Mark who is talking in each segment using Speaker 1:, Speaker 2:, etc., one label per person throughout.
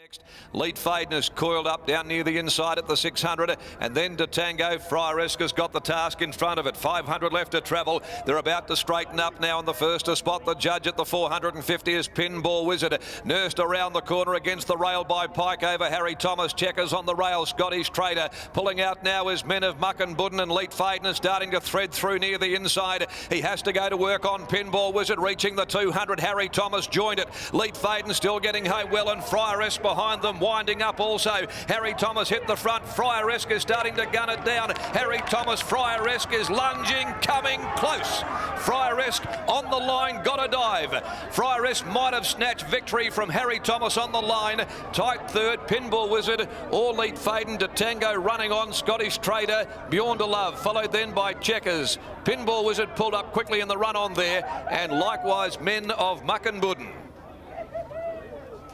Speaker 1: Next, Lead Faden is coiled up down near the inside at the 600, and then to Tango. Friar-esque has got the task in front of it. 500 left to travel. They're about to straighten up now in the first to spot the judge at the 450 is Pinball Wizard. Nursed around the corner against the rail by Pike over Harry Thomas. Checkers on the rail. Scottish Trader pulling out now is Men of Muckenbudden, and Lead Faden is starting to thread through near the inside. He has to go to work on Pinball Wizard, reaching the 200. Harry Thomas joined it. Lead Faden still getting home well, and Friar-esque behind them, winding up also. Harry Thomas hit the front. Friar-esque is starting to gun it down. Harry Thomas, Friar-esque is lunging, coming close. Friar-esque on the line, got a dive. Friar-esque might have snatched victory from Harry Thomas on the line. Tight third, Pinball Wizard, or Lead Faden to Tango running on. Scottish Trader, Beyond to Love, followed then by Checkers. Pinball Wizard pulled up quickly in the run on there, and likewise Men of Muckenbudden.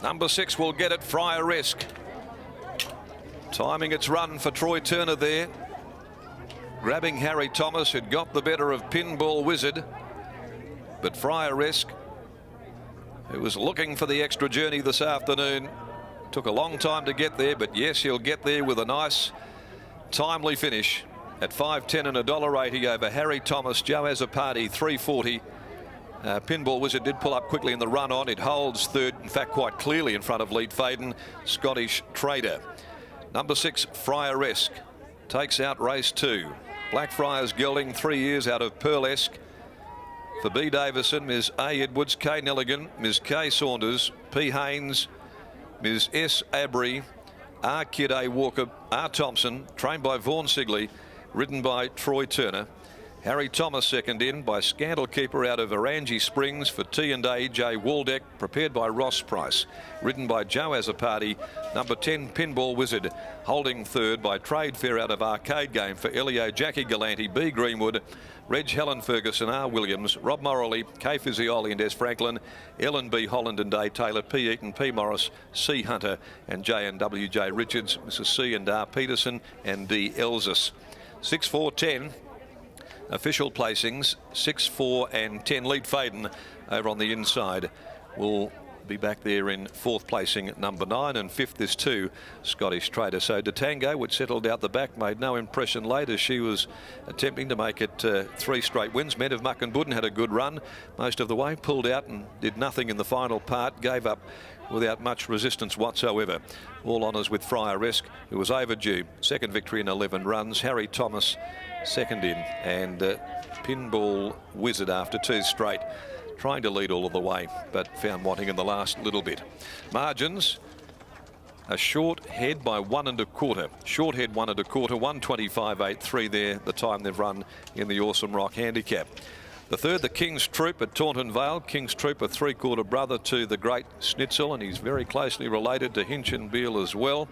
Speaker 1: Number 6 will get it, Friar-esque. Timing its run for Troy Turner there. Grabbing Harry Thomas, who'd got the better of Pinball Wizard. But Friar-esque, who was looking for the extra journey this afternoon, took a long time to get there, but yes, he'll get there with a nice, timely finish at 5.10 and $1.80 over Harry Thomas. Joe Azzopardi, 3.40. Pinball Wizard did pull up quickly in the run on. It holds third, in fact quite clearly in front of Lead Faden, Scottish Trader. Number 6, Friar-esque, takes out race 2. Blackfriars gelding, 3 years out of Pearlesque. For B. Davison, Ms. A. Edwards, K. Nelligan, Ms. K. Saunders, P. Haynes, Ms. S. Abry, R. Kid A. Walker, R. Thompson, trained by Vaughan Sigley, ridden by Troy Turner. Harry Thomas second in by Scandalkeeper out of Orangi Springs for T&A J. Waldeck, prepared by Ross Price, ridden by Joe Azzopardi. Number 10, Pinball Wizard, holding third by Trade Fair out of Arcade Game for Elio Jackie Galanti, B. Greenwood, Reg Helen Ferguson, R. Williams, Rob Morley, K. Fizzioli and S. Franklin, Ellen B. Holland and Day Taylor, P. Eaton, P. Morris, C. Hunter and J. and W. J. Richards, Mrs. C. and R. Peterson and D. Elsis. 6, 4, 10. Official placings 6, 4 and 10. Lead Faden over on the inside will be back there in 4th placing at number 9, and 5th is 2, Scottish Trader. So De Tango, which settled out the back, made no impression late as she was attempting to make it 3 straight wins. Men of Muckenbudden had a good run most of the way, pulled out and did nothing in the final part, gave up without much resistance whatsoever. All honours with Friar-esque, who was overdue. Second victory in 11 runs. Harry Thomas second in, and Pinball Wizard after 2 straight, trying to lead all of the way, but found wanting in the last little bit. Margins, a short head by 1 1/4. Short head 1 1/4, 125.83 there, the time they've run in the Awesome Rock Handicap. The third, the King's Troop at Taunton Vale. King's Troop, a 3/4 brother to the great Schnitzel, and he's very closely related to Hinchinbeel as well.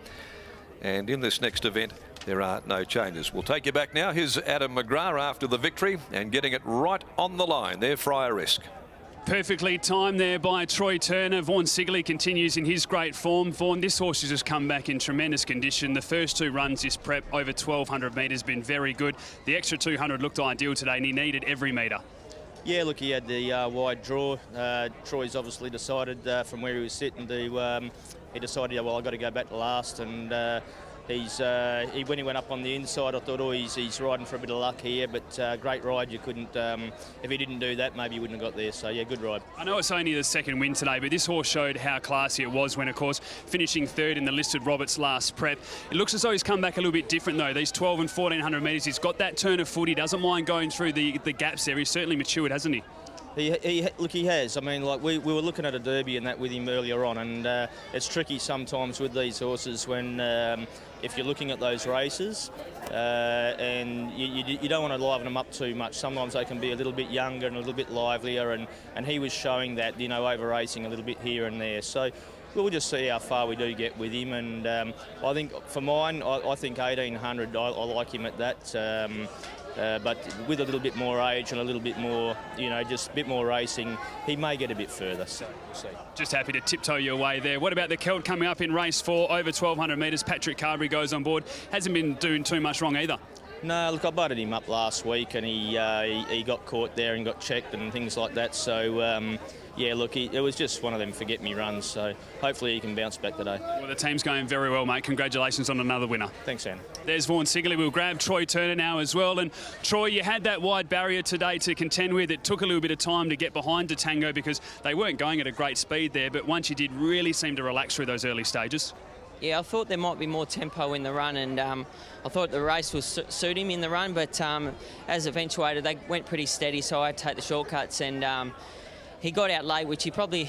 Speaker 1: And in this next event, there are no changes. We'll take you back now. Here's Adam McGrath after the victory and getting it right on the line. They're Friar-esque.
Speaker 2: Perfectly timed there by Troy Turner. Vaughan Sigley continues in his great form. Vaughan, this horse has just come back in tremendous condition. The first 2 runs this prep over 1,200 metres been very good. The extra 200 looked ideal today, and he needed every metre.
Speaker 3: Yeah, look, he had the wide draw. Troy's obviously decided from where he was sitting to, he decided, yeah, well, I've got to go back to last, and when he went up on the inside, I thought, oh, he's riding for a bit of luck here, but great ride. You couldn't, if he didn't do that, maybe he wouldn't have got there. So yeah, good ride. I
Speaker 2: know it's only the second win today, but this horse showed how classy it was when, of course, finishing third in the listed Roberts last prep. It looks as though he's come back a little bit different though. These 1,200 and 1,400 metres, he's got that turn of foot. He doesn't mind going through the gaps there. He's certainly matured, hasn't he?
Speaker 3: Look, he has. I mean, like we were looking at a derby and that with him earlier on, and it's tricky sometimes with these horses when if you're looking at those races and you don't want to liven them up too much. Sometimes they can be a little bit younger and a little bit livelier, and he was showing that, you know, over racing a little bit here and there. So we'll just see how far we do get with him, and I think for mine, I think 1,800, I like him at that. But with a little bit more age and a little bit more, you know, just a bit more racing, he may get a bit further. So we'll see.
Speaker 2: Just happy to tiptoe your way there. What about the Celt coming up in race 4, over 1,200 metres? Patrick Carberry goes on board. Hasn't been doing too much wrong either.
Speaker 3: No, look, I butted him up last week, and he got caught there and got checked and things like that. So yeah, look, it was just one of them forget-me runs. So hopefully he can bounce back today.
Speaker 2: Well, the team's going very well, mate. Congratulations on another winner.
Speaker 3: Thanks, Anne.
Speaker 2: There's Vaughan Sigley. We'll grab Troy Turner now as well. And Troy, you had that wide barrier today to contend with. It took a little bit of time to get behind Tango because they weren't going at a great speed there. But once you did, really seem to relax through those early stages.
Speaker 4: Yeah, I thought there might be more tempo in the run, and I thought the race would suit him in the run, but as eventuated, they went pretty steady, so I had to take the shortcuts, and he got out late, which probably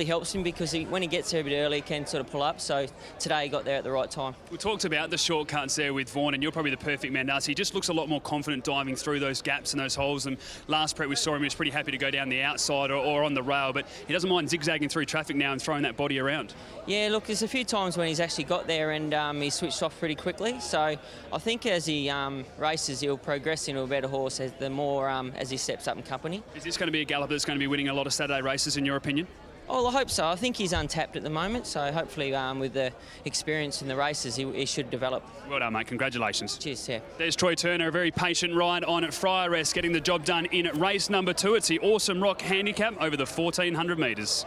Speaker 4: helps him because when he gets there a bit early, he can sort of pull up. So today he got there at the right time.
Speaker 2: We talked about the shortcuts there with Vaughan, and you're probably the perfect man to ask. He just looks a lot more confident diving through those gaps and those holes. And last prep we saw him, he was pretty happy to go down the outside or on the rail, but he doesn't mind zigzagging through traffic now and throwing that body around.
Speaker 4: Yeah, look, there's a few times when he's actually got there and he switched off pretty quickly. So I think as he races, he'll progress into a better horse as he steps up in company.
Speaker 2: Is this going to be a galloper that's going to be winning a lot of Saturday races, in your opinion?
Speaker 4: Oh, well, I hope so. I think he's untapped at the moment, so hopefully with the experience in the races, he should develop.
Speaker 2: Well done, mate. Congratulations.
Speaker 4: Cheers, yeah.
Speaker 2: There's Troy Turner, a very patient ride on at Friar Rest, getting the job done in race number 2. It's the Awesome Rock Handicap over the 1,400 metres.